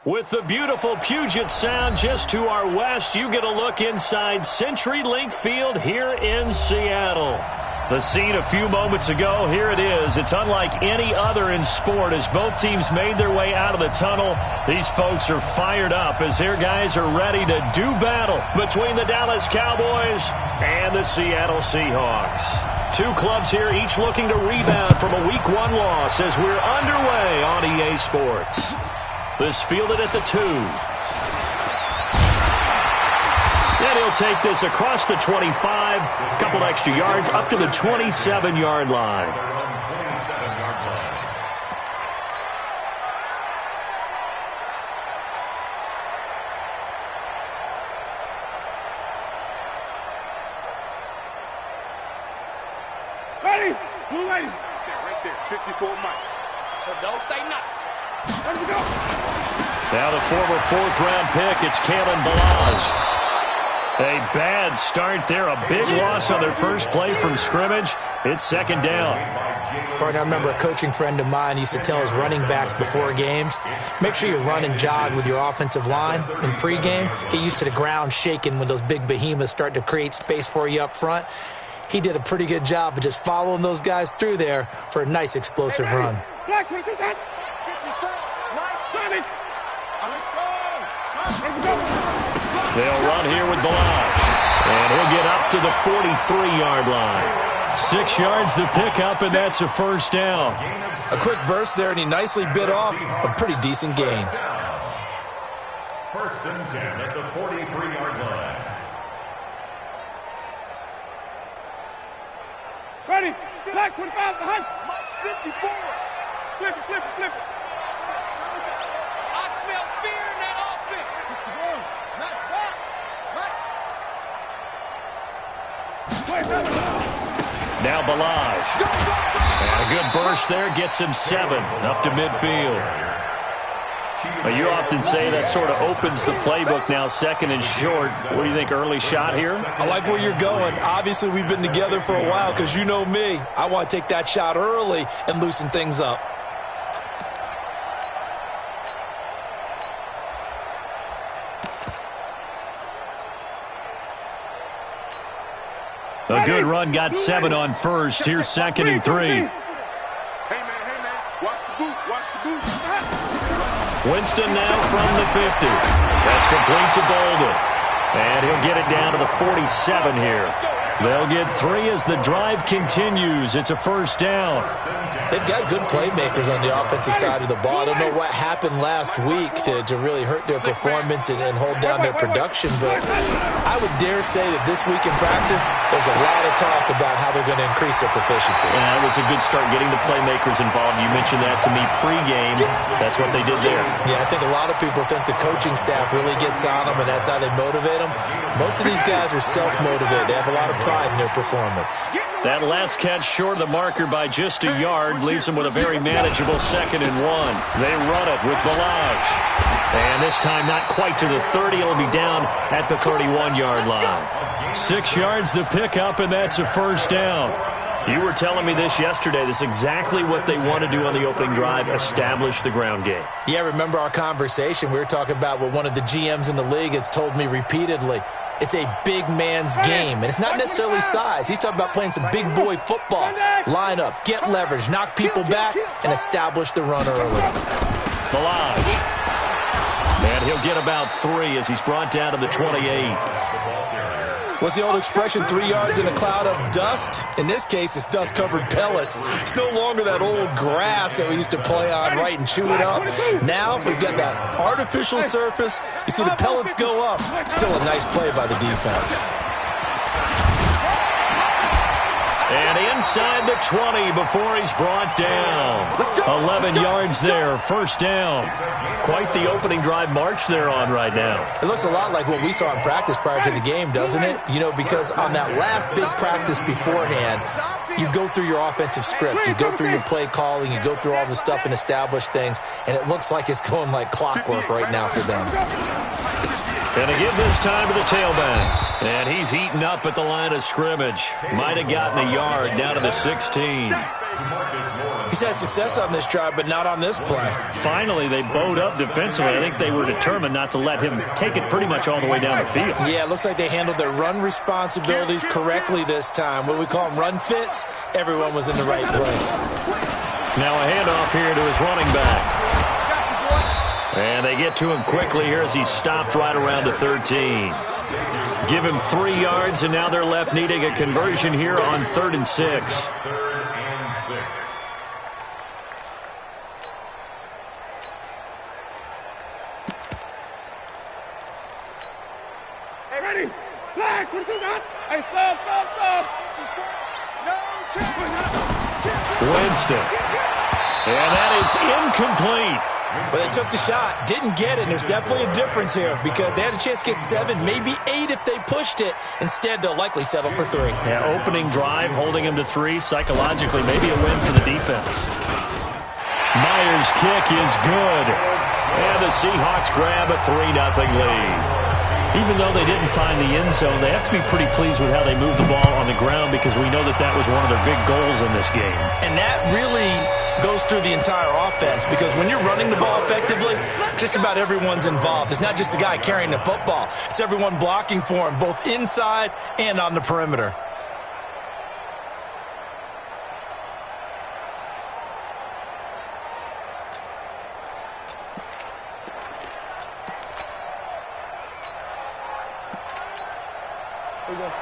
With the beautiful Puget Sound just to our west, you get a look inside CenturyLink Field here in Seattle. The scene a few moments ago, here it is. It's unlike any other in sport as both teams made their way out of the tunnel. These folks are fired up as their guys are ready to do battle between the Dallas Cowboys and the Seattle Seahawks. Two clubs here, each looking to rebound from a Week 1 loss as we're underway on EA Sports. This fielded at the 2. And he'll take this across the 25, a couple extra yards up to the 27-yard line. Ready? Blue lady. Right there, 54 Mike. So don't say nothing. Let me go. Now the former fourth-round pick, it's Kalen Balazs. A bad start there, a big loss on their first play from scrimmage. It's second down. Partner, I remember a coaching friend of mine used to tell his running backs before games, make sure you run and jog with your offensive line in pregame. Get used to the ground shaking when those big behemoths start to create space for you up front. He did a pretty good job of just following those guys through there for a nice explosive run. They'll run here with Balazs. And he'll get up to the 43-yard line. 6 yards the pickup, and that's a first down. A quick burst there, and he nicely bit off a pretty decent gain. First and 10 at the 43-yard line. Ready? Black 25 behind. 54. Flip it, flip it, flip it. I smell fear in that offense. 61. Match box. Now Balazs. And a good burst there gets him 7 up to midfield. Well, you often say that sort of opens the playbook now, second and short. What do you think, early shot here? I like where you're going. Obviously, we've been together for a while because you know me. I want to take that shot early and loosen things up. A good run, got 7 on first. Here's second and 3. Hey, man, watch the boot, watch the boot. Winston now from the 50. That's complete to Bolden. And he'll get it down to the 47 here. They'll get 3 as the drive continues. It's a first down. They've got good playmakers on the offensive side of the ball. I don't know what happened last week to really hurt their performance and hold down their production, but I would dare say that this week in practice, there's a lot of talk about how they're going to increase their proficiency. And that was a good start getting the playmakers involved. You mentioned that to me pregame. That's what they did there. Yeah, I think a lot of people think the coaching staff really gets on them, and that's how they motivate them. Most of these guys are self-motivated. They have a lot of pride in their performance. That last catch short of the marker by just a yard leaves them with a very manageable second and 1. They run it with Balazs. And this time not quite to the 30. It'll be down at the 31-yard line. 6 yards the pickup, and that's a first down. You were telling me this yesterday. This is exactly what they want to do on the opening drive, establish the ground game. Yeah, remember our conversation? We were talking about what one of the GMs in the league has told me repeatedly. It's a big man's game, and it's not necessarily size. He's talking about playing some big boy football. Line up, get leverage, knock people back, and establish the run early. Balazs. And he'll get about 3 as he's brought down to the 28. What's the old expression, 3 yards in a cloud of dust? In this case, it's dust-covered pellets. It's no longer that old grass that we used to play on, right, and chew it up. Now we've got that artificial surface. You see the pellets go up. Still a nice play by the defense. And inside the 20 before he's brought down. 11 yards there, first down. Quite the opening drive march they're on right now. It looks a lot like what we saw in practice prior to the game, doesn't it? You know, because on that last big practice beforehand, you go through your offensive script. You go through your play calling. You go through all the stuff and establish things. And it looks like it's going like clockwork right now for them. Going to give this time to the tailback. And he's heating up at the line of scrimmage. Might have gotten a yard down to the 16. He's had success on this drive, but not on this play. Finally, they bowed up defensively. I think they were determined not to let him take it pretty much all the way down the field. Yeah, it looks like they handled their run responsibilities correctly this time. What we call them run fits, everyone was in the right place. Now a handoff here to his running back. And they get to him quickly here as he's stopped right around the 13. Give him 3 yards, and now they're left needing a conversion here on 3rd and 6. Hey, ready? Flag, what you got? Hey, stop. No, Winston. And that is incomplete. But they took the shot, didn't get it. There's definitely a difference here because they had a chance to get 7, maybe 8 if they pushed it. Instead, they'll likely settle for 3. Yeah, opening drive, holding him to 3. Psychologically, maybe a win for the defense. Myers' kick is good. And the Seahawks grab a 3-0 lead. Even though they didn't find the end zone, they have to be pretty pleased with how they moved the ball on the ground because we know that that was one of their big goals in this game. And that really goes through the entire offense because when you're running the ball effectively, just about everyone's involved. It's not just the guy carrying the football. It's everyone blocking for him, both inside and on the perimeter.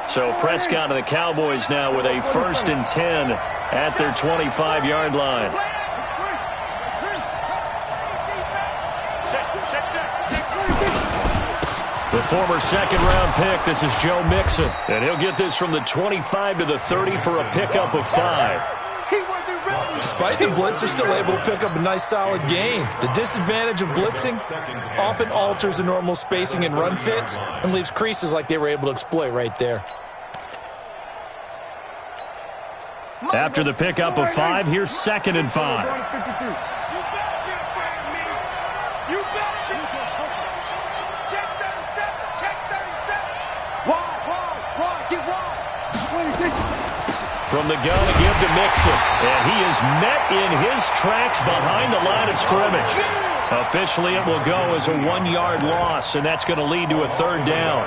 So Prescott and the Cowboys now with a 1st and 10 at their 25-yard line. The former second-round pick, this is Joe Mixon. And he'll get this from the 25 to the 30 for a pickup of 5. Despite the blitz, they're still able to pick up a nice solid gain. The disadvantage of blitzing often alters the normal spacing and run fits and leaves creases like they were able to exploit right there. After the pickup of 5, here's 2nd and 5. From the gun to give to Mixon. And he is met in his tracks behind the line of scrimmage. Officially, it will go as a 1-yard loss, and that's going to lead to a 3rd down.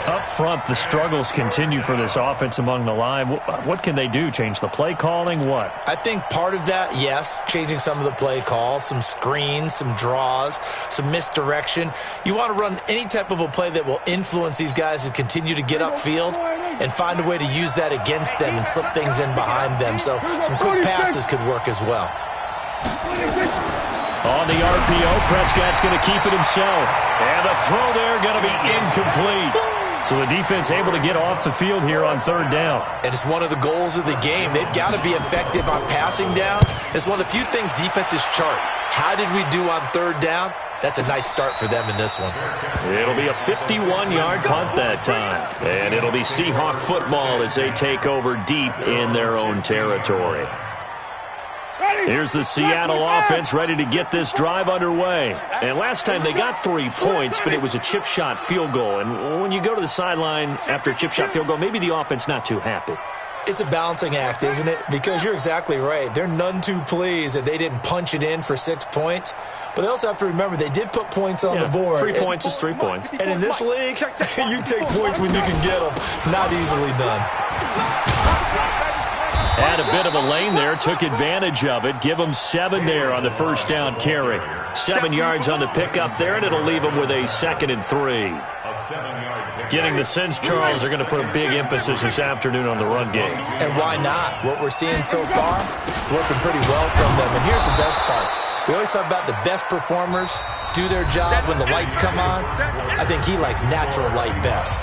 Up front, the struggles continue for this offense among the line. What can they do? Change the play calling? What? I think part of that, yes, changing some of the play calls, some screens, some draws, some misdirection. You want to run any type of a play that will influence these guys to continue to get upfield and find a way to use that against them and slip things in behind them. So some quick passes could work as well. On the RPO, Prescott's going to keep it himself. And the throw there going to be incomplete. So the defense able to get off the field here on 3rd down. And it's one of the goals of the game. They've got to be effective on passing downs. It's one of the few things defenses chart. How did we do on 3rd down? That's a nice start for them in this one. It'll be a 51-yard punt that time. And it'll be Seahawk football as they take over deep in their own territory. Here's the Seattle offense ready to get this drive underway. And last time they got 3 points, but it was a chip shot field goal. And when you go to the sideline after a chip shot field goal, maybe the offense not too happy. It's a balancing act, isn't it? Because you're exactly right. They're none too pleased that they didn't punch it in for 6 points. But they also have to remember they did put points on the board. 3 points is 3 points. And in this league, you take points when you can get them. Not easily done. Had a bit of a lane there, took advantage of it. Give them 7 there on the 1st down carry. 7 yards on the pickup there, and it'll leave them with a 2nd and 3. Getting the sense, Charles, are going to put a big emphasis this afternoon on the run game. And why not? What we're seeing so far, working pretty well from them. And here's the best part. We always talk about the best performers do their job when the lights come on. I think he likes natural light best.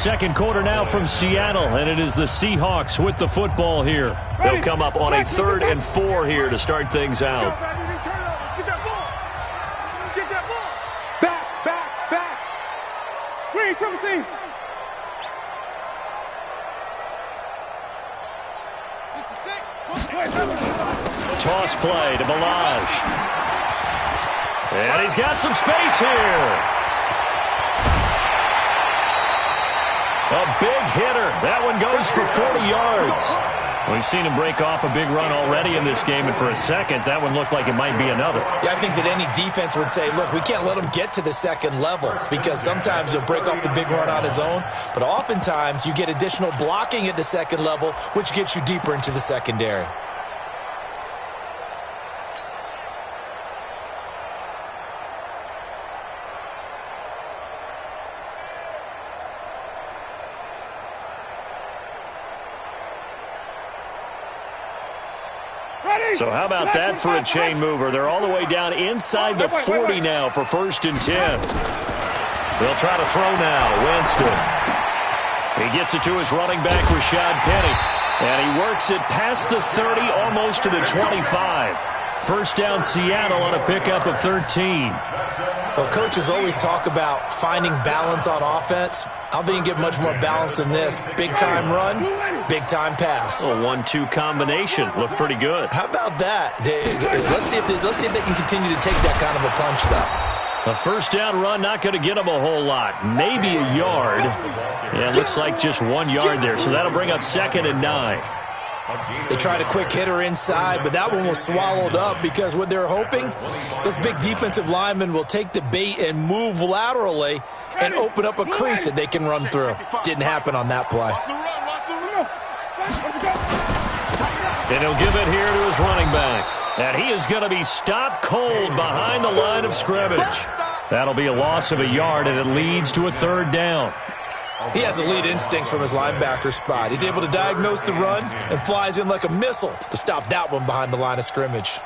2nd quarter now from Seattle, and it is the Seahawks with the football here. They'll come up on a 3rd and 4 here to start things out. Back. Green, triple team. Toss play to Balaj. And he's got some space here. A big hitter. That one goes for 40 yards. We've seen him break off a big run already in this game, and for a second, that one looked like it might be another. Yeah, I think that any defense would say, look, we can't let him get to the second level because sometimes he'll break off the big run on his own, but oftentimes you get additional blocking at the second level, which gets you deeper into the secondary. So how about that for a chain mover? They're all the way down inside the 40 now for 1st and 10. They'll try to throw now. Winston. He gets it to his running back, Rashad Penny. And he works it past the 30, almost to the 25. First down, Seattle on a pickup of 13. Well, coaches always talk about finding balance on offense. I don't think you can get much more balance than this. Big-time run, big-time pass. A 1-2 combination. Looked pretty good. How about that? Let's see if they can continue to take that kind of a punch, though. A first down run, not going to get them a whole lot. Maybe a yard. Yeah, it looks like just 1 yard there. So that'll bring up 2nd and 9. They tried a quick hitter inside, but that one was swallowed up because what they're hoping, this big defensive lineman will take the bait and move laterally and open up a crease that they can run through. Didn't happen on that play. And he'll give it here to his running back. And he is going to be stopped cold behind the line of scrimmage. That'll be a loss of a yard, and it leads to a 3rd down. He has elite instincts from his linebacker spot. He's able to diagnose the run and flies in like a missile to stop that one behind the line of scrimmage.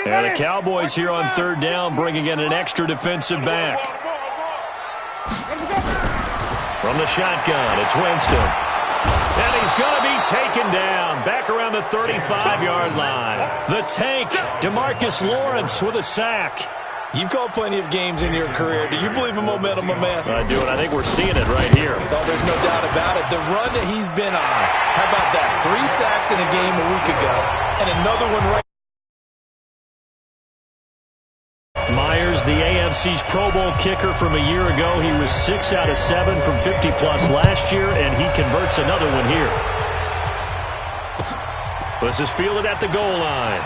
And the Cowboys here on 3rd down bringing in an extra defensive back. From the shotgun, it's Winston. And he's going to be taken down back around the 35-yard line. The tank, DeMarcus Lawrence with a sack. You've called plenty of games in your career. Do you believe in momentum, my man? I do, and I think we're seeing it right here. Oh, there's no doubt about it. The run that he's been on. How about that? 3 sacks in a game a week ago, and another one right. Myers, the AFC's Pro Bowl kicker from a year ago. He was 6 out of 7 from 50-plus last year, and he converts another one here. This is fielded at the goal line.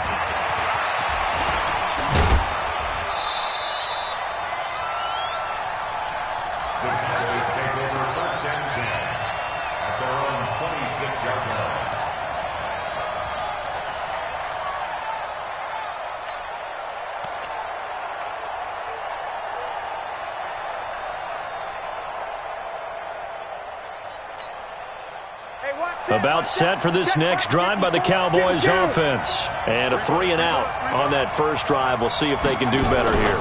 The Cowboys take over 1st and 10 at their own 26-yard line. About set for this next drive by the Cowboys offense. And a 3 and out on that first drive. We'll see if they can do better here.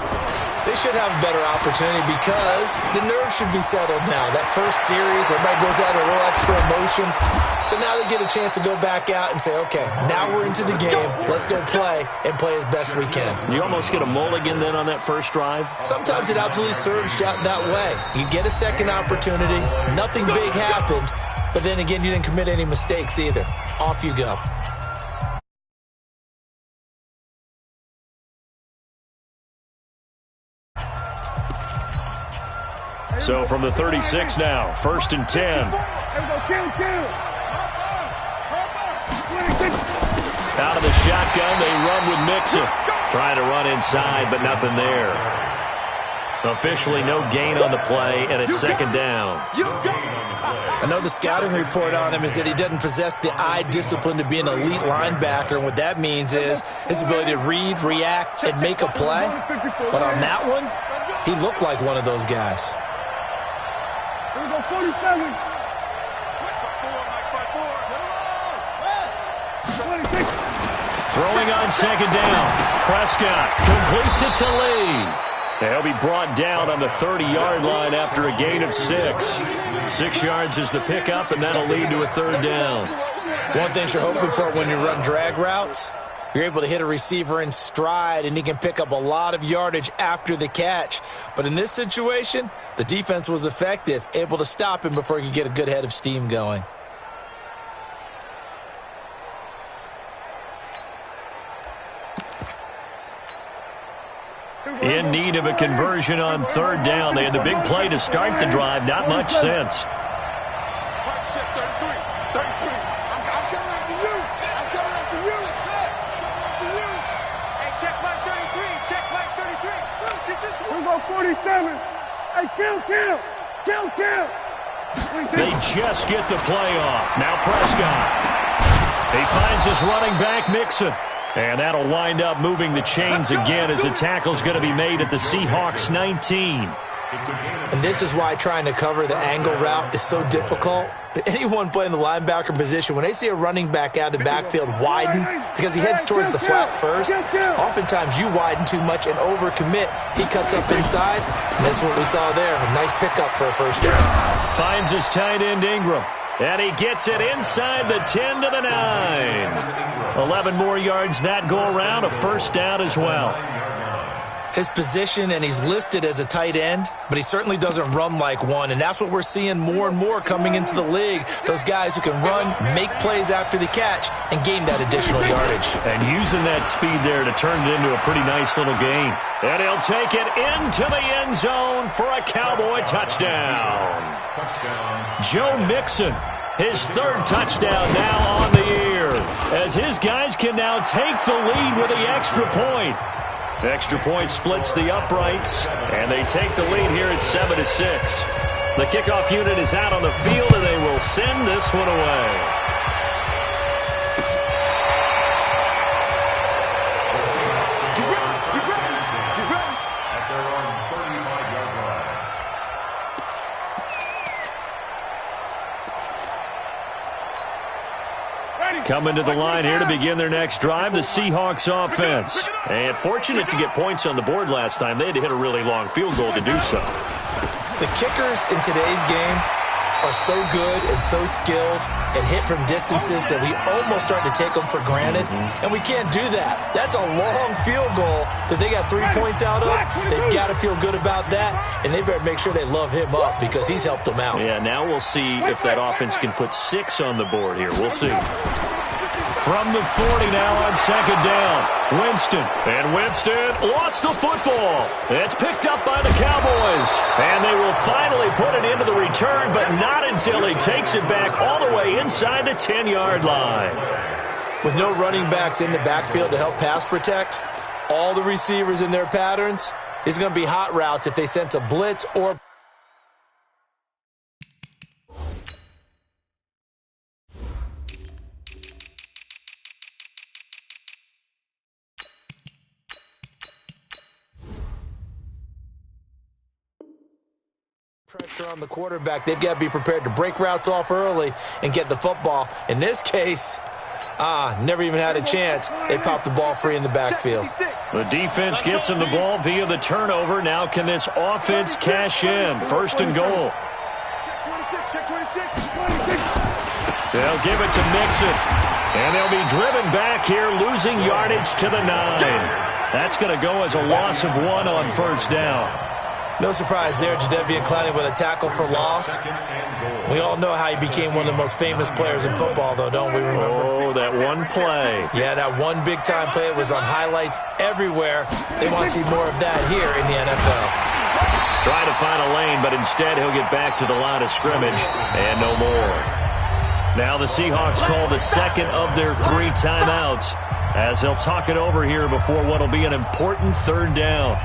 They should have a better opportunity because the nerves should be settled now. That first series, everybody goes out a little extra emotion. So now they get a chance to go back out and say, okay, now we're into the game. Let's go play and play as best we can. You almost get a mulligan then on that first drive? Sometimes it absolutely serves that way. You get a second opportunity. Nothing big happened. But then again, you didn't commit any mistakes either. Off you go. So from the 36 now, 1st and 10. Out of the shotgun, they run with Mixon. Trying to run inside, but nothing there. Officially no gain on the play, and it's 2nd down. I know the scouting report on him is that he doesn't possess the eye discipline to be an elite linebacker. And what that means is his ability to read, react, and make a play. But on that one, he looked like one of those guys. Here we go, 47. Throwing on 2nd down. Prescott completes it to Lee. They'll be brought down on the 30-yard line after a gain of 6. 6 yards is the pickup, and that'll lead to a 3rd down. One thing you're hoping for when you run drag routes, you're able to hit a receiver in stride, and he can pick up a lot of yardage after the catch. But in this situation, the defense was effective, able to stop him before he could get a good head of steam going. In need of a conversion on third down. They had the big play to start the drive. Not much sense. We go 47. Hey, kill. They just get the play off. Now Prescott. He finds his running back, Mixon. And that'll wind up moving the chains again as the tackle's going to be made at the Seahawks 19. And this is why trying to cover the angle route is so difficult. Anyone playing the linebacker position, when they see a running back out of the backfield widen because he heads towards the flat first, oftentimes you widen too much and overcommit. He cuts up inside, and that's what we saw there. A nice pickup for a first down. Finds his tight end, Ingram. And he gets it inside the 10 to the 9. 11 more yards that go around, a first down as well. His position, and he's listed as a tight end, but he certainly doesn't run like one, and that's what we're seeing more and more coming into the league. Those guys who can run, make plays after the catch, and gain that additional yardage. And using that speed there to turn it into a pretty nice little gain. And he'll take it into the end zone for a Cowboy touchdown. Joe Mixon, his third touchdown now on the year, as his guys can now take the lead with the extra point. The extra point splits the uprights, and they take the lead here at 7-6. The kickoff unit is out on the field, and they will send this one away. Coming to the line here to begin their next drive, the Seahawks offense. And fortunate to get points on the board last time. They had to hit a really long field goal to do so. The kickers in today's game are so good and so skilled and hit from distances that we almost start to take them for granted. And we can't do that. That's a long field goal that they got 3 points out of. They've got to feel good about that, and they better make sure they love him up because he's helped them out. Yeah, now we'll see if that offense can put 6 on the board here. We'll see. From the 40 now on second down, Winston. And Winston lost the football. It's picked up by the Cowboys. And they will finally put it into the return, but not until he takes it back all the way inside the 10-yard line. With no running backs in the backfield to help pass protect, all the receivers in their patterns, it's going to be hot routes if they sense a blitz or pressure on the quarterback. They've got to be prepared to break routes off early and get the football. In this case, never even had a chance. They popped the ball free in the backfield. The defense gets him the ball via the turnover. Now can this offense cash in? First and goal. They'll give it to Mixon. And they'll be driven back here, losing yardage to the 9. That's going to go as a loss of 1 on first down. No surprise there, Jadeveon Clowney with a tackle for loss. We all know how he became one of the most famous players in football, though, don't we remember? Oh, that one play. Yeah, that one big-time play. It was on highlights everywhere. They want to see more of that here in the NFL. Trying to find a lane, but instead he'll get back to the line of scrimmage and no more. Now the Seahawks call the second of their 3 timeouts as they'll talk it over here before what will be an important third down.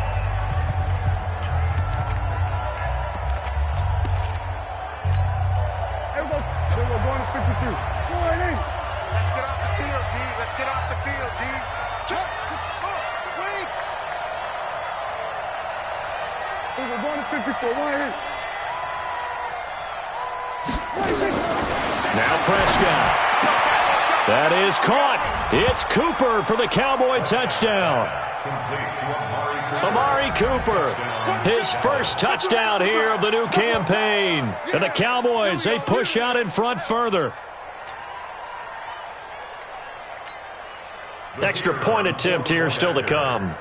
Now Prescott. That is caught. It's Cooper for the Cowboy touchdown. Amari Cooper, his first touchdown here of the new campaign. And the Cowboys, they push out in front further. Extra point attempt here still to come.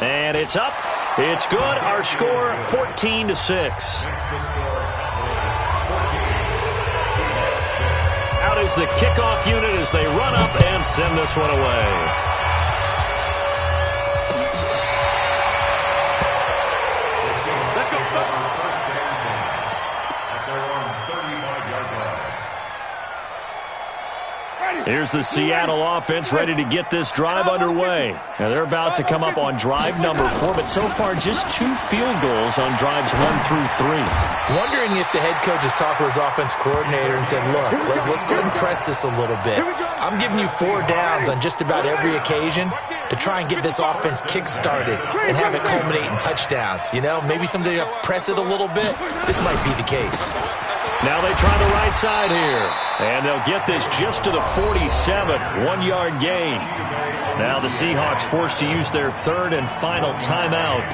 And it's up. It's good. Our score 14-6. Out is the kickoff unit as they run up and send this one away. Here's the Seattle offense ready to get this drive underway. Now they're about to come up on drive number 4, but so far just 2 field goals on drives 1 through 3. Wondering if the head coach has talked with his offense coordinator and said, look, let's go ahead and press this a little bit. I'm giving you 4 downs on just about every occasion to try and get this offense kick-started and have it culminate in touchdowns. You know, maybe someday to press it a little bit. This might be the case. Now they try the right side here, and they'll get this just to the 47, 1-yard gain. Now the Seahawks forced to use their 3rd and final timeout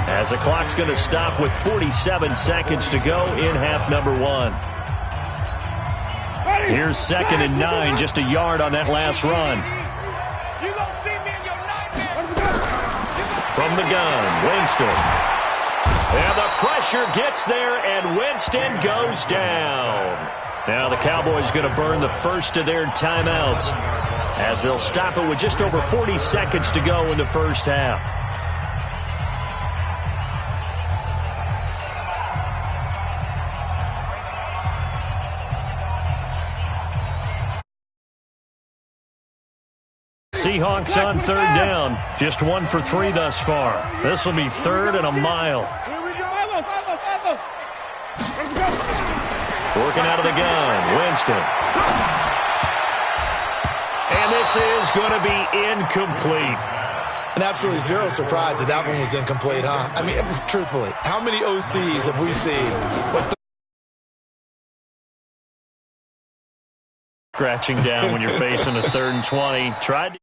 as the clock's going to stop with 47 seconds to go in half number 1. Here's 2nd and 9, just a yard on that last run. From the gun, Winston. And the pressure gets there, and Winston goes down. Now the Cowboys going to burn the first of their timeouts as they'll stop it with just over 40 seconds to go in the first half. Seahawks on 3rd down. Just 1 for 3 thus far. This will be 3rd and a mile. Working out of the gun, Winston. And this is going to be incomplete. And absolutely zero surprise that that one was incomplete, huh? I mean, truthfully, how many OCs have we seen? Scratching down when you're facing a 3rd and 20. Tried to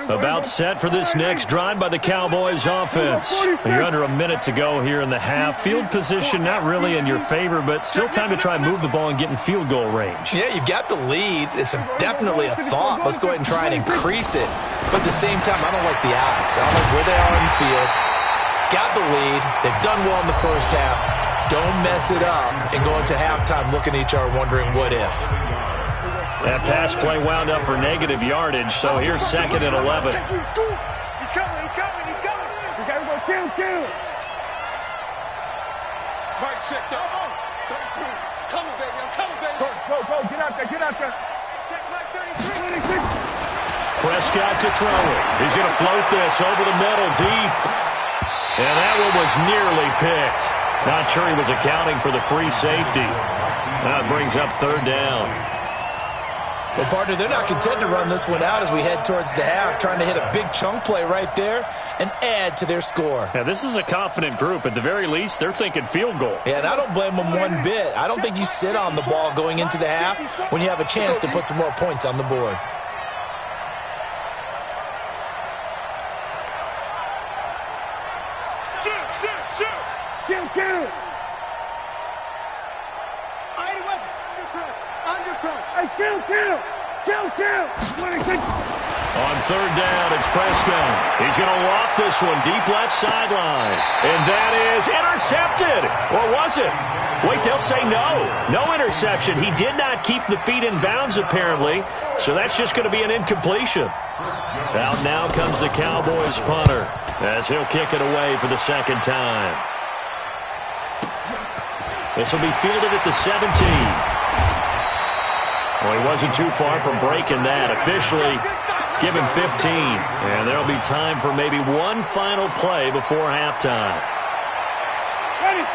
About set for this next drive by the Cowboys offense. You're under a minute to go here in the half. Field position not really in your favor, but still time to try and move the ball and get in field goal range. Yeah, you've got the lead. It's definitely a thought. Let's go ahead and try and increase it. But at the same time, I don't like the odds. I don't like where they are on the field. Got the lead. They've done well in the first half. Don't mess it up and go into halftime looking at each other wondering what if. That pass play wound up for negative yardage, so here's 2nd and 11. He's coming. We got to go kill. Mike, check that. 33. Coming, baby. I'm coming, baby. Go. Get out there. Check Mike 33. Prescott to throw it. He's going to float this over the middle deep. And that one was nearly picked. Not sure he was accounting for the free safety. That brings up 3rd down. Well, partner, they're not content to run this one out as we head towards the half, trying to hit a big chunk play right there and add to their score. Yeah, this is a confident group. At the very least, they're thinking field goal. Yeah, and I don't blame them one bit. I don't think you sit on the ball going into the half when you have a chance to put some more points on the board. Shoot. Kill. Hey, kill. 26. On 3rd down, it's Prescott. He's going to loft this one deep left sideline. And that is intercepted. Or was it? Wait, they'll say no. No interception. He did not keep the feet in bounds, apparently. So that's just going to be an incompletion. Out now comes the Cowboys punter as he'll kick it away for the 2nd time. This will be fielded at the 17. Well, he wasn't too far from breaking that. Officially, give him 15. And there'll be time for maybe one final play before halftime.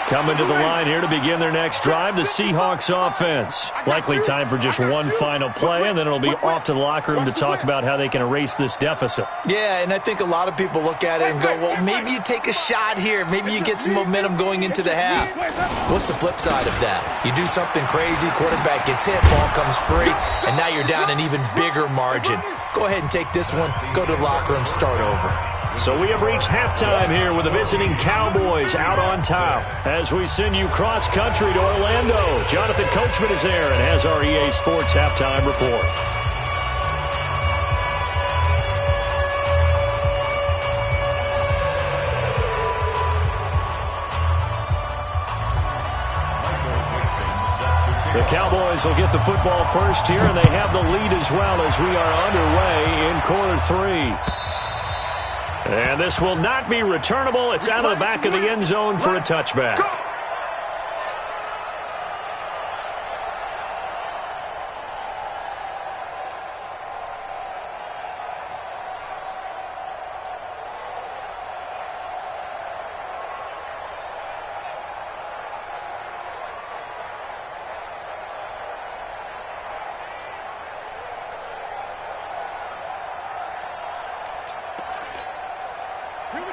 Coming to the line here to begin their next drive, the Seahawks offense. Likely time for just one final play, and then it'll be off to the locker room to talk about how they can erase this deficit. Yeah, and I think a lot of people look at it and go, well, maybe you take a shot here. Maybe you get some momentum going into the half. What's the flip side of that? You do something crazy, quarterback gets hit, ball comes free, and now you're down an even bigger margin. Go ahead and take this one, go to the locker room, start over. So we have reached halftime here with the visiting Cowboys out on top. As we send you cross-country to Orlando, Jonathan Coachman is there and has our EA Sports halftime report. The Cowboys will get the football first here, and they have the lead as well as we are underway in quarter 3. And this will not be returnable. It's out of the back of the end zone for a touchback.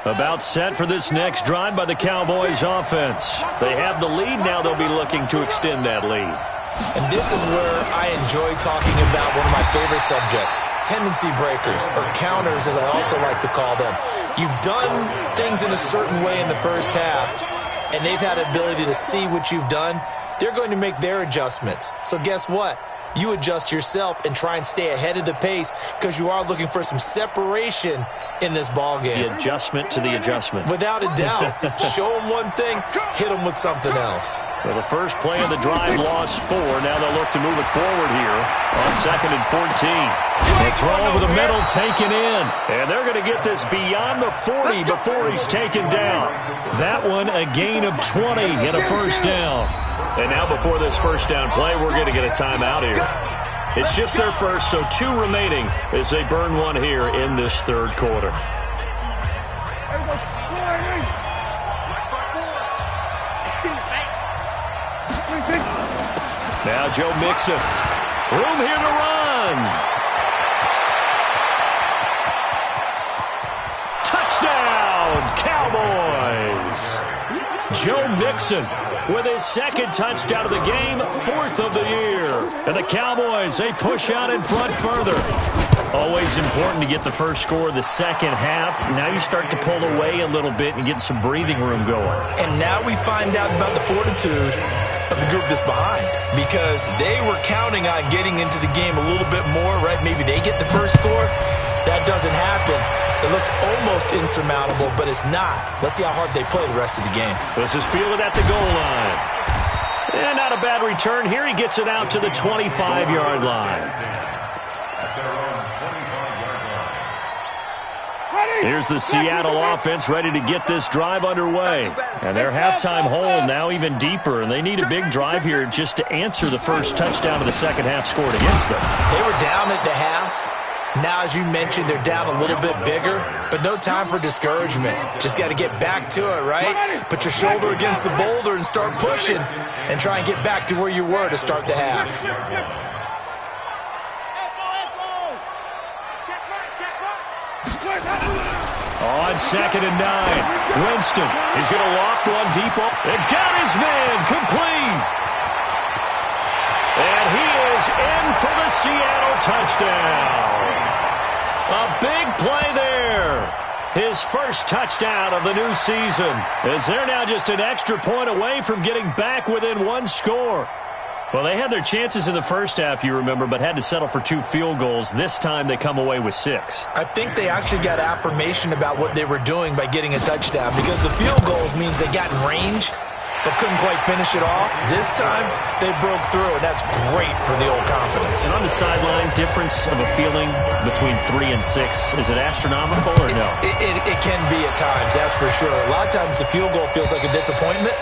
About set for this next drive by the Cowboys offense. They have the lead. Now they'll be looking to extend that lead. And this is where I enjoy talking about one of my favorite subjects, tendency breakers, or counters as I also like to call them. You've done things in a certain way in the first half, and they've had the ability to see what you've done. They're going to make their adjustments. So guess what? You adjust yourself and try and stay ahead of the pace because you are looking for some separation in this ball game. The adjustment to the adjustment. Without a doubt. Show them one thing, hit them with something else. Well, the first play of the drive lost 4. Now they'll look to move it forward here on 2nd and 14. The throw over the middle taken in. And they're going to get this beyond the 40 before he's taken down. That one a gain of 20 and a first down. And now before this first down play, we're going to get a timeout here. It's just their first, so 2 remaining as they burn one here in this third quarter. Now Joe Mixon. Room here to run. Touchdown, Cowboys. Joe Mixon with his second touchdown of the game, 4th of the year. And the Cowboys, they push out in front further. Always important to get the first score of the second half. Now you start to pull away a little bit and get some breathing room going. And now we find out about the fortitude of the group that's behind, because they were counting on getting into the game a little bit more, right? Maybe they get the first score. That doesn't happen. It looks almost insurmountable, but it's not. Let's see how hard they play the rest of the game. This is fielded at the goal line. And not a bad return here. He gets it out to the 25-yard line. Here's the Seattle offense ready to get this drive underway. And their halftime hole now even deeper, and they need a big drive here just to answer the first touchdown of the second half scored against them. They were down at the half. Now, as you mentioned, they're down a little bit bigger, but no time for discouragement. Just got to get back to it, right? Put your shoulder against the boulder and start pushing and try and get back to where you were to start the half. On 2nd and 9, Winston is going to loft one deep. And got his man complete. And he is in for the Seattle touchdown. A big play there. His first touchdown of the new season, as they're now just an extra point away from getting back within 1 score. Well, they had their chances in the first half, you remember, but had to settle for 2 field goals. This time they come away with 6. I think they actually got affirmation about what they were doing by getting a touchdown, because the field goals means they got in range but couldn't quite finish it off. This time, they broke through, and that's great for the old confidence. And on the sideline, difference of a feeling between 3 and 6, is it astronomical or no? It can be at times, that's for sure. A lot of times the field goal feels like a disappointment.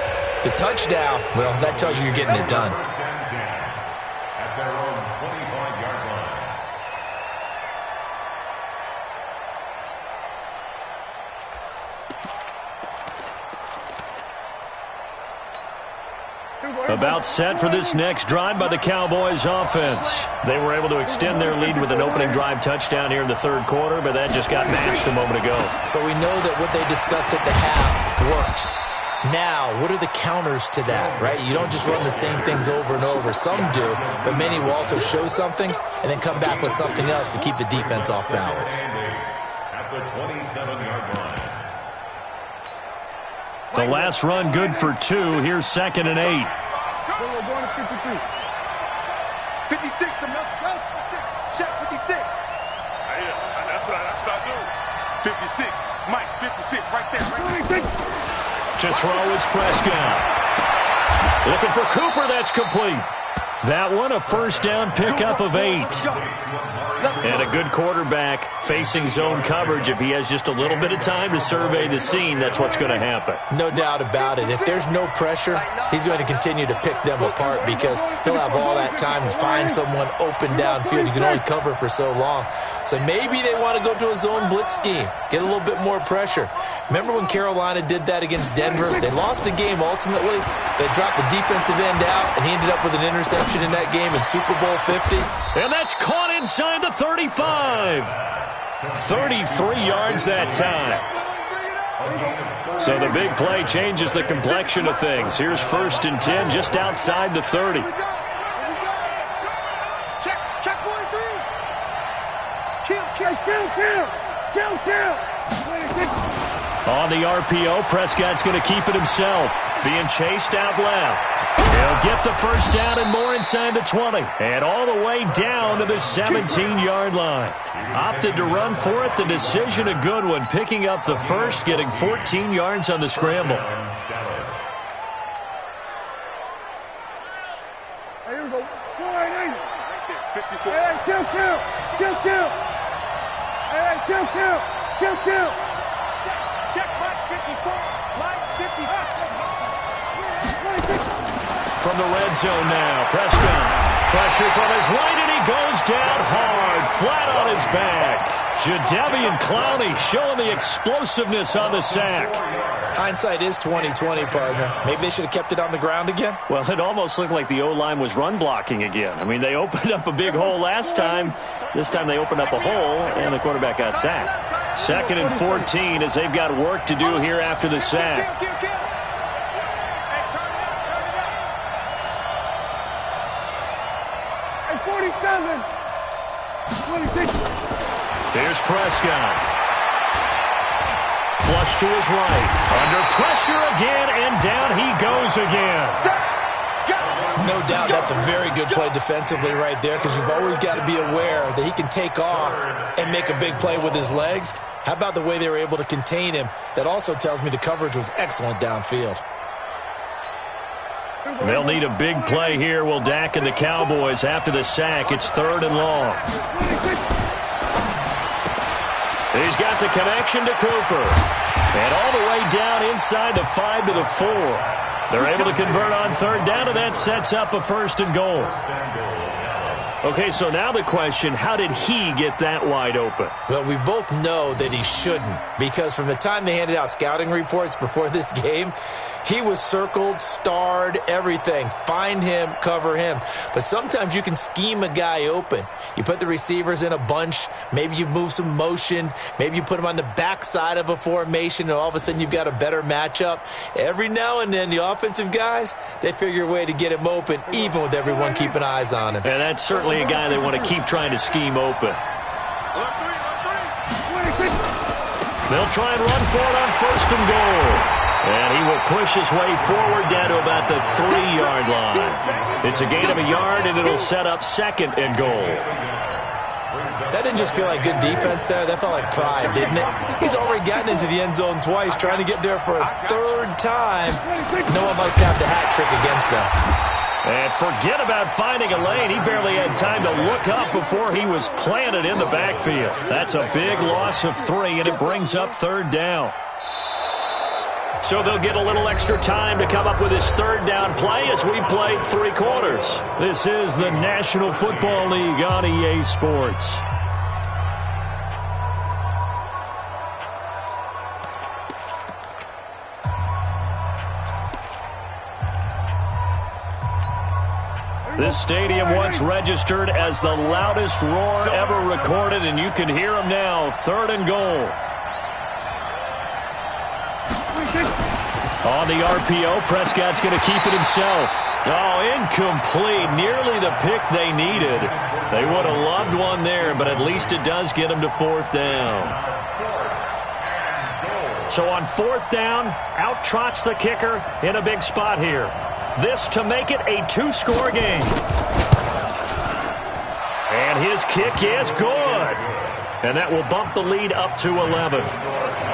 The touchdown, well, that tells you you're getting it done. At their own 25-yard line. About set for this next drive by the Cowboys offense. They were able to extend their lead with an opening drive touchdown here in the third quarter, but that just got matched a moment ago. So we know that what they discussed at the half worked. Now, what are the counters to that, right? You don't just run the same things over and over. Some do, but many will also show something and then come back with something else to keep the defense off balance. At the 27-yard line. The last run good for 2. Here's 2nd and 8. We're going to 53. 56, the Mets. Check 56. That's what I do. 56. Mike, 56, right there. To throw is Prescott. Looking for Cooper, that's complete. That one, a first down pickup of 8. And a good quarterback facing zone coverage. If he has just a little bit of time to survey the scene, that's what's going to happen. No doubt about it. If there's no pressure, he's going to continue to pick them apart because he'll have all that time to find someone open downfield. You can only cover for so long. So maybe they want to go to a zone blitz scheme, get a little bit more pressure. Remember when Carolina did that against Denver? They lost the game ultimately. They dropped the defensive end out, and he ended up with an interception in that game in Super Bowl 50. And that's caught inside the 35. 33 yards that time. So the big play changes the complexion of things. Here's 1st and 10 just outside the 30. Check 43. Kill. On the RPO, Prescott's going to keep it himself. Being chased out left. He'll get the first down and more inside the 20. And all the way down to the 17-yard line. Opted to run for it. The decision a good one. Picking up the first, getting 14 yards on the scramble. Here we go. 480. 54. Hey, kill. Kill. Check Mike 54. Mike 50. From the red zone now, Prescott. Pressure from his right, and he goes down hard, flat on his back. Jadeveon Clowney showing the explosiveness on the sack. Hindsight is 20/20, partner. Maybe they should have kept it on the ground again. Well, it almost looked like the O-line was run blocking again. I mean, they opened up a big hole last time. This time they opened up a hole, and the quarterback got sacked. 2nd and 14 as they've got work to do here after the sack. Hey, 47. 26. Here's Prescott. Flush to his right. Under pressure again, and down he goes again. No doubt that's a very good play defensively right there because you've always got to be aware that he can take off and make a big play with his legs. How about the way they were able to contain him? That also tells me the coverage was excellent downfield. They'll need a big play here, will Dak and the Cowboys after the sack. It's 3rd and long. He's got the connection to Cooper. And all the way down inside the 5 to the 4. They're able to convert on 3rd down, and that sets up a 1st and goal. Okay, so now the question, how did he get that wide open? Well, we both know that he shouldn't because from the time they handed out scouting reports before this game, he was circled, starred, everything. Find him, cover him. But sometimes you can scheme a guy open. You put the receivers in a bunch. Maybe you move some motion. Maybe you put them on the backside of a formation, and all of a sudden you've got a better matchup. Every now and then, the offensive guys, they figure a way to get him open, even with everyone keeping eyes on him. And that's certainly a guy they want to keep trying to scheme open. They'll try and run for it on 1st and goal. And he will push his way forward down to about the 3-yard line. It's a gain of a yard, and it'll set up 2nd and goal. That didn't just feel like good defense there. That felt like pride, didn't it? He's already gotten into the end zone twice, trying to get there for a 3rd time. No one likes to have the hat trick against them. And forget about finding a lane. He barely had time to look up before he was planted in the backfield. That's a big loss of 3, and it brings up 3rd down. So they'll get a little extra time to come up with his 3rd down play as we played 3 quarters. This is the National Football League on EA Sports. This stadium once registered as the loudest roar ever recorded, and you can hear him now. 3rd and goal. On the RPO, Prescott's going to keep it himself. Oh, incomplete. Nearly the pick they needed. They would have loved one there, but at least it does get them to 4th down. So on 4th down, out trots the kicker in a big spot here. This to make it a 2-score game. And his kick is good. And that will bump the lead up to 11.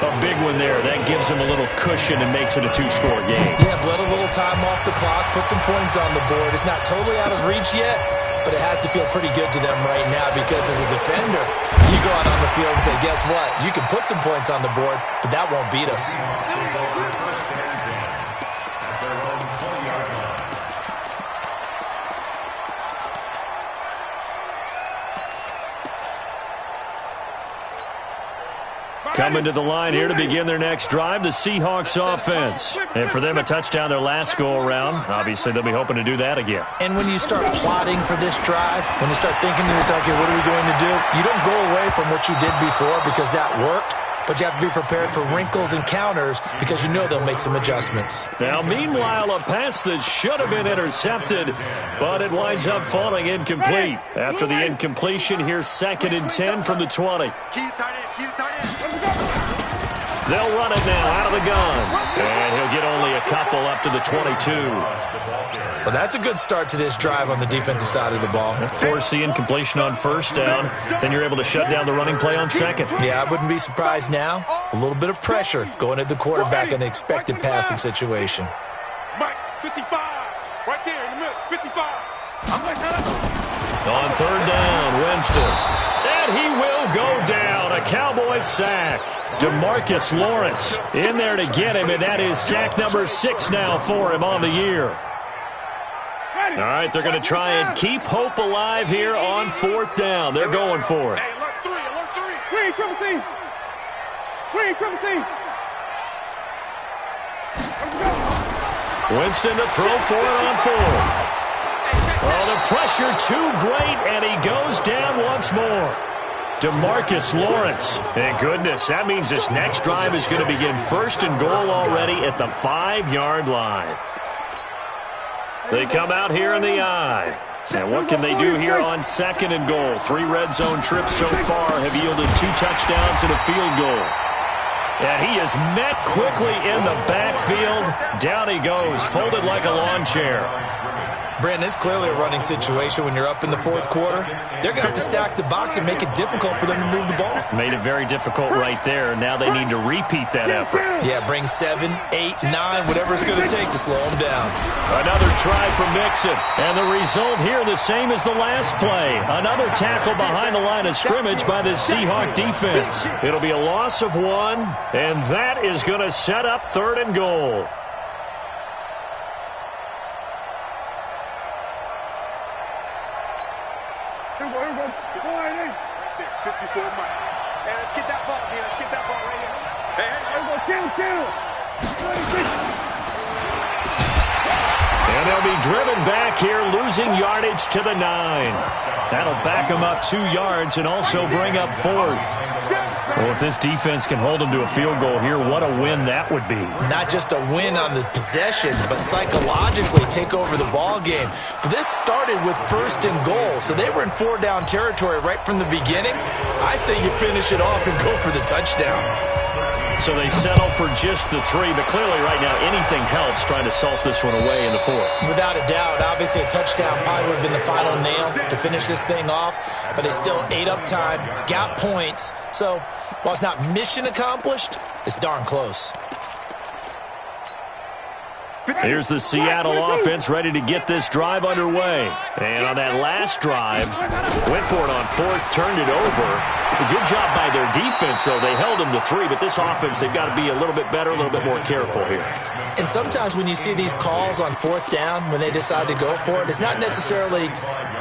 A big one there. That gives them a little cushion and makes it a two-score game. Yeah, bled a little time off the clock, put some points on the board. It's not totally out of reach yet, but it has to feel pretty good to them right now because as a defender, you go out on the field and say, guess what? You can put some points on the board, but that won't beat us. Coming to the line here to begin their next drive, the Seahawks offense. And for them, a touchdown their last go-around. Obviously, they'll be hoping to do that again. And when you start plotting for this drive, when you start thinking to yourself, okay, what are we going to do? You don't go away from what you did before because that worked, but you have to be prepared for wrinkles and counters because you know they'll make some adjustments. Now, meanwhile, a pass that should have been intercepted, but it winds up falling incomplete. After the incompletion, here's 2nd and 10 from the 20. They'll run it now out of the gun. And he'll get only a couple up to the 22. Well, that's a good start to this drive on the defensive side of the ball. Force the incompletion on first down. Then you're able to shut down the running play on second. Yeah, I wouldn't be surprised now. A little bit of pressure going at the quarterback in an expected passing situation. Mike, 55. Right there in the middle, 55. On third down, Winston. And he will go down. A Cowboys sack. DeMarcus Lawrence in there to get him, and that is sack number 6 now for him on the year. All right, they're going to try and keep hope alive here on 4th down. They're going for it. Hey, alert 3, alert 3. Green, triple team. Green, triple team. Winston to throw for it on 4th. Oh, the pressure too great, and he goes down once more. DeMarcus Lawrence. And goodness, that means this next drive is going to begin 1st and goal already at the 5-yard line. They come out here in the eye. And what can they do here on 2nd and goal? 3 red zone trips so far have yielded 2 touchdowns and a field goal. And he is met quickly in the backfield. Down he goes, folded like a lawn chair. Brandon, it's clearly a running situation when you're up in the 4th quarter. They're going to have to stack the box and make it difficult for them to move the ball. Made it very difficult right there. Now they need to repeat that effort. Yeah, bring 7, 8, 9, whatever it's going to take to slow them down. Another try for Mixon. And the result here the same as the last play. Another tackle behind the line of scrimmage by the Seahawk defense. It'll be a loss of 1, and that is going to set up 3rd and goal. Here we go, here we go. Go right in. 54 Mike. Hey, let's get that ball here. Let's get that ball right here. Hey, here we go. Kill. And they'll be driven back here, losing yardage to the 9. That'll back them up 2 yards and also bring up 4th. Well, if this defense can hold them to a field goal here, what a win that would be. Not just a win on the possession, but psychologically take over the ball game. This started with 1st and goal, so they were in 4-down territory right from the beginning. I say you finish it off and go for the touchdown. So they settle for just the 3, but clearly right now anything helps trying to salt this one away in the 4th. Without a doubt, obviously a touchdown probably would have been the final nail to finish this thing off, but it's still ate up time, got points. So while it's not mission accomplished, it's darn close. Here's the Seattle offense ready to get this drive underway. And on that last drive, went for it on 4th, turned it over. A good job by their defense, though. They held them to 3, but this offense, they've got to be a little bit better, a little bit more careful here. And sometimes when you see these calls on 4th down, when they decide to go for it, it's not necessarily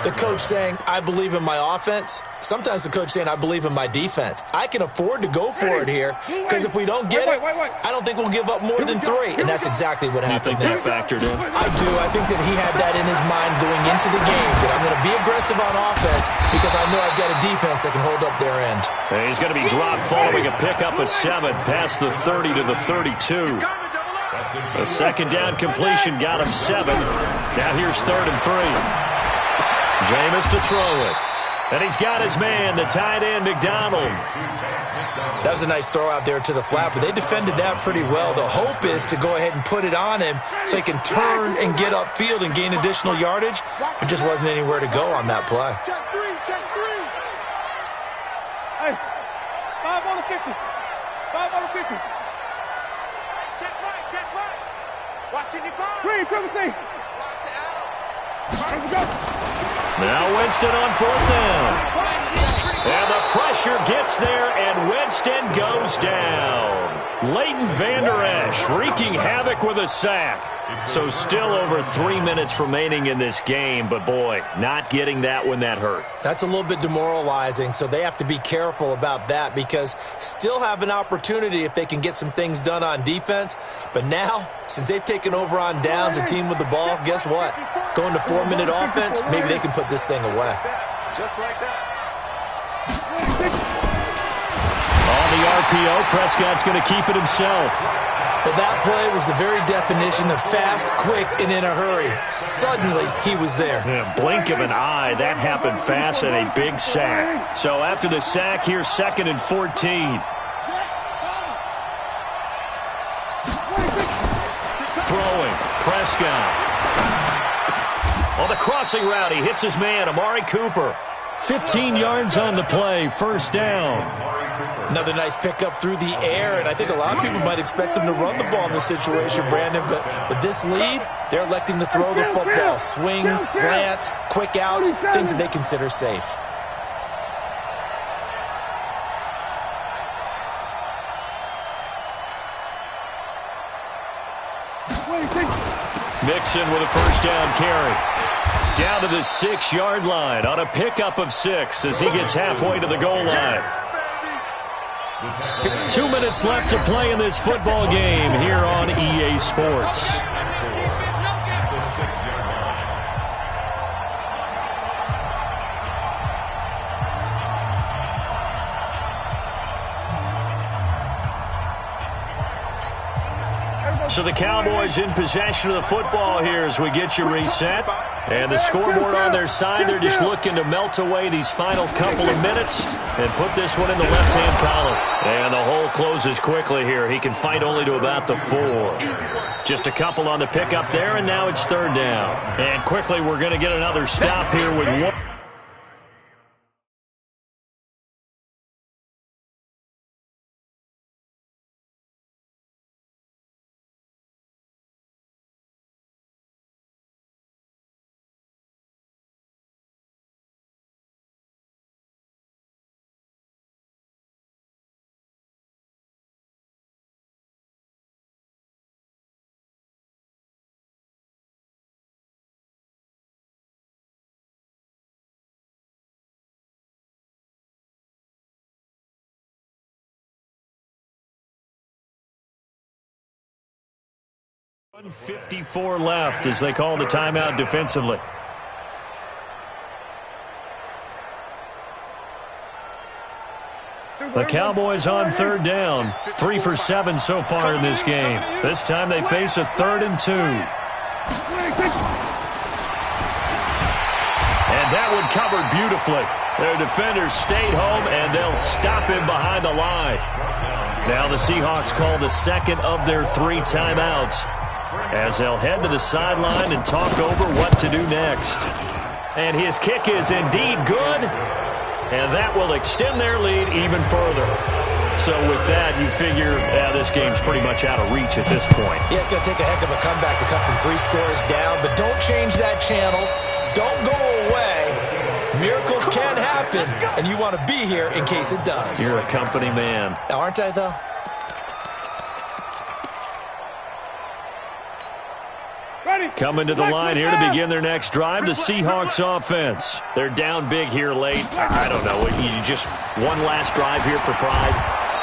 the coach saying, I believe in my offense. Sometimes the coach saying, I believe in my defense. I can afford to go for it here, because if we don't get it, I don't think we'll give up more than 3. And that's exactly what happened there. You think that factored in? I do. I think that he had that in his mind going into the game, that I'm going to be aggressive on offense because I know I've got a defense that can hold up their end. And he's going to be dropped following a pickup of 7 past the 30 to the 32. A 2nd down completion got him 7. Now here's 3rd and 3. Jameis to throw it. And he's got his man, the tight end, McDonald. That was a nice throw out there to the flat, but they defended that pretty well. The hope is to go ahead and put it on him so he can turn and get upfield and gain additional yardage. There just wasn't anywhere to go on that play. Check 3. Hey, 5 on the 50. 5 on the 50. 50. Check right, check right. Watching your ball. Green, triple T. Watch the out. Now Winston on 4th down. And the pressure gets there, and Winston goes down. Leighton Vander Esch wreaking havoc with a sack. So still over 3 minutes remaining in this game, but boy, not getting that when that hurt. That's a little bit demoralizing, so they have to be careful about that because still have an opportunity if they can get some things done on defense. But now, since they've taken over on downs, a team with the ball, guess what? Going to 4-minute offense, maybe they can put this thing away. Just like that. On the RPO, Prescott's going to keep it himself. But that play was the very definition of fast, quick, and in a hurry. Suddenly, he was there. Yeah, blink of an eye, that happened fast and a big sack. So after the sack, here's 2nd and 14. Throwing, Prescott. On the crossing route, he hits his man, Amari Cooper. 15 yards on the play, 1st down. Another nice pickup through the air, and I think a lot of people might expect them to run the ball in this situation, Brandon, but with this lead, they're electing to throw the football. Swings, slants, quick outs, things that they consider safe. Mixon with a 1st down carry. Down to the 6-yard line on a pickup of 6 as he gets halfway to the goal line. 2 minutes left to play in this football game here on EA Sports. So the Cowboys in possession of the football here as we get you reset. And the scoreboard on their side, they're just looking to melt away these final couple of minutes and put this one in the left-hand column. And the hole closes quickly here. He can fight only to about the 4. Just a couple on the pickup there, and now it's 3rd down. And quickly we're going to get another stop here with one. .154 left as they call the timeout defensively. The Cowboys on 3rd down. 3 for 7 so far in this game. This time they face a 3rd and 2. And that one covered beautifully. Their defenders stayed home, and they'll stop him behind the line. Now the Seahawks call the 2nd of their 3 timeouts, as they'll head to the sideline and talk over what to do next. And his kick is indeed good, and that will extend their lead even further. So with that, you figure this game's pretty much out of reach at this point. Yeah, it's going to take a heck of a comeback to come from 3 scores down, but don't change that channel. Don't go away. Miracles can happen, and you want to be here in case it does. You're a company man. Aren't I, though? Coming to the line here to begin their next drive, the Seahawks offense. They're down big here late. I don't know. You just one last drive here for pride?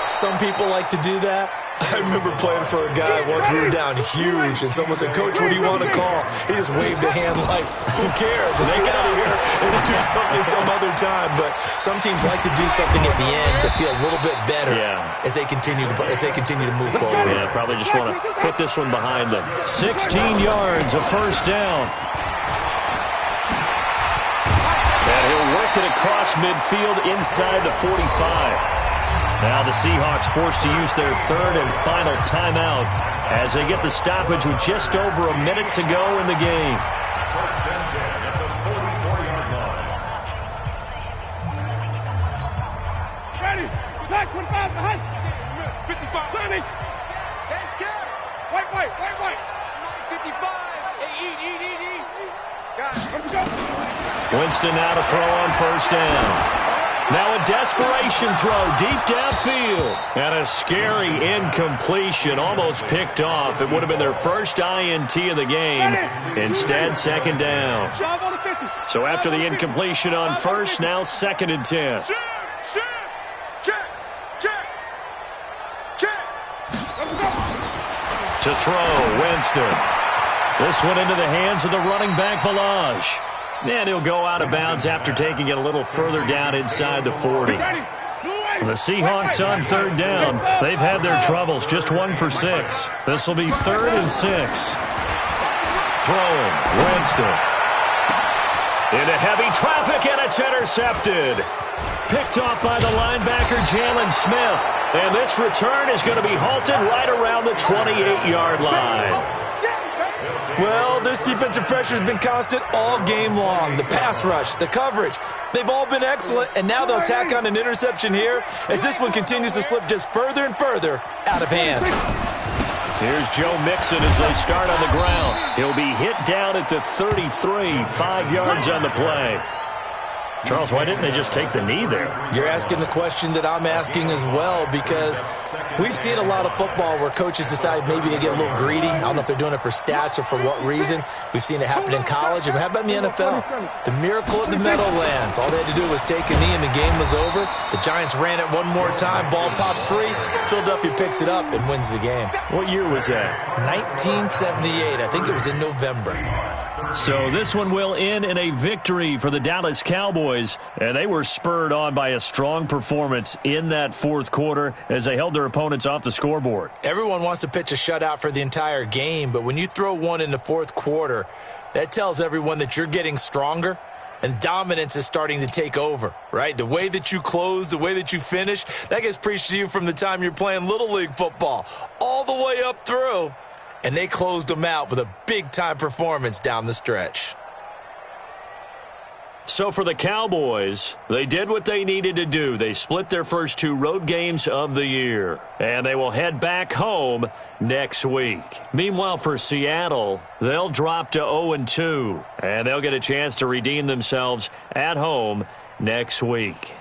Some people like to do that. I remember playing for a guy once. We were down huge, and someone said, "Coach, what do you want to call?" He just waved a hand like, "Who cares? Let's get out of here and do something some other time." But some teams like to do something at the end to feel a little bit better as they continue to move forward. Yeah, probably just want to put this one behind them. 16 yards, a 1st down. And he'll work it across midfield inside the 45. Now the Seahawks forced to use their 3rd and final timeout as they get the stoppage with just over a minute to go in the game. 55. 70. White. 55. Hey, eat. Got it. Let's go. Winston now to throw on first down. Now a desperation throw deep downfield. And a scary incompletion, almost picked off. It would have been their first INT of the game. Instead, second down. So after the incompletion on first, now 2nd and 10. To throw, Winston. This one into the hands of the running back, Balaj. And he'll go out of bounds after taking it a little further down inside the 40. The Seahawks on 3rd down. They've had their troubles, just 1 for 6. This will be 3rd and 6. Throwing, Winston. Into heavy traffic, and it's intercepted. Picked off by the linebacker, Jalen Smith. And this return is going to be halted right around the 28-yard line. Well, this defensive pressure has been constant all game long. The pass rush, the coverage, they've all been excellent, and now they'll tack on an interception here as this one continues to slip just further and further out of hand. Here's Joe Mixon as they start on the ground. He'll be hit down at the 33, 5 yards on the play. Charles, why didn't they just take the knee there? You're asking the question that I'm asking as well, because we've seen a lot of football where coaches decide maybe they get a little greedy. I don't know if they're doing it for stats or for what reason. We've seen it happen in college. And how about in the NFL? The miracle of the Meadowlands. All they had to do was take a knee and the game was over. The Giants ran it one more time. Ball popped free. Philadelphia picks it up and wins the game. What year was that? 1978. I think it was in November. So this one will end in a victory for the Dallas Cowboys, and they were spurred on by a strong performance in that 4th quarter as they held their opponents off the scoreboard. Everyone wants to pitch a shutout for the entire game, but when you throw one in the 4th quarter, that tells everyone that you're getting stronger and dominance is starting to take over, right? The way that you close, the way that you finish, that gets preached to you from the time you're playing Little League football all the way up through. And they closed them out with a big-time performance down the stretch. So for the Cowboys, they did what they needed to do. They split their first 2 road games of the year, and they will head back home next week. Meanwhile, for Seattle, they'll drop to 0-2, and they'll get a chance to redeem themselves at home next week.